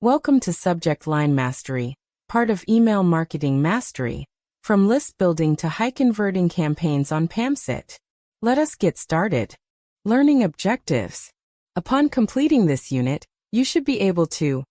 Welcome to Subject Line Mastery, part of Email Marketing Mastery, from list building to high-converting campaigns on PAMCET. Let us get started. Learning objectives. Upon completing this unit, you should be able to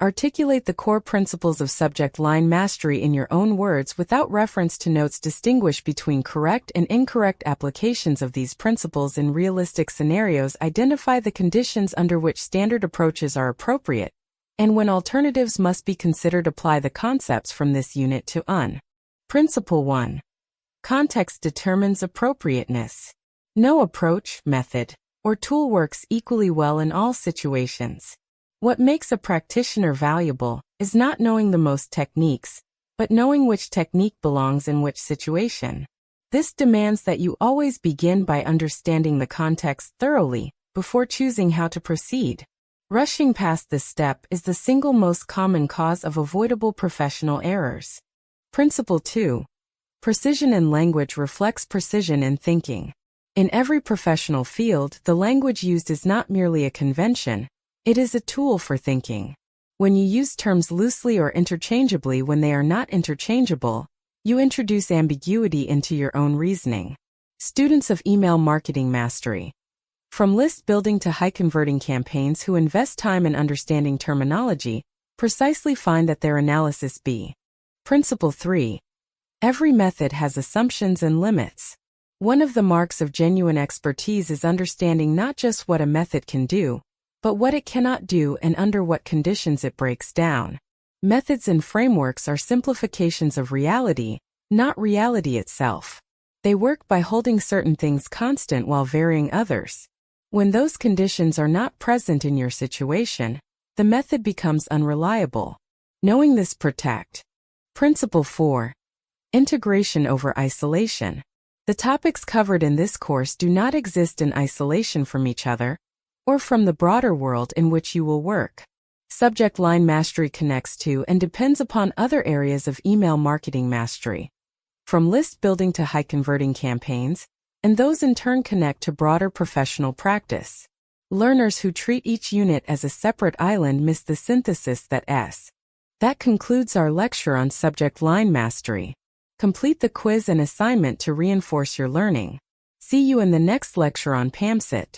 articulate the core principles of subject line mastery in your own words without reference to notes. Distinguish between correct and incorrect applications of these principles in realistic scenarios. Identify the conditions under which standard approaches are appropriate, and when alternatives must be considered. Apply the concepts from this unit to Principle 1. Context determines appropriateness. No approach, method, or tool works equally well in all situations. What makes a practitioner valuable is not knowing the most techniques, but knowing which technique belongs in which situation. This demands that you always begin by understanding the context thoroughly before choosing how to proceed. Rushing past this step is the single most common cause of avoidable professional errors. Principle 2. Precision in language reflects precision in thinking. In every professional field, the language used is not merely a convention, it is a tool for thinking. When you use terms loosely or interchangeably when they are not interchangeable, you introduce ambiguity into your own reasoning. Students of Email Marketing Mastery. From list building to high-converting campaigns who invest time in understanding terminology, precisely find that their analysis be. Principle 3. Every method has assumptions and limits. One of the marks of genuine expertise is understanding not just what a method can do, but what it cannot do and under what conditions it breaks down. Methods and frameworks are simplifications of reality, not reality itself. They work by holding certain things constant while varying others. When those conditions are not present in your situation, the method becomes unreliable. Knowing this protect. Principle 4. Integration over isolation. The topics covered in this course do not exist in isolation from each other, or from the broader world in which you will work. Subject line mastery connects to and depends upon other areas of email marketing mastery, from list building to high-converting campaigns, and those in turn connect to broader professional practice. Learners who treat each unit as a separate island miss the synthesis that concludes our lecture on subject line mastery. Complete the quiz and assignment to reinforce your learning. See you in the next lecture on PAMCET.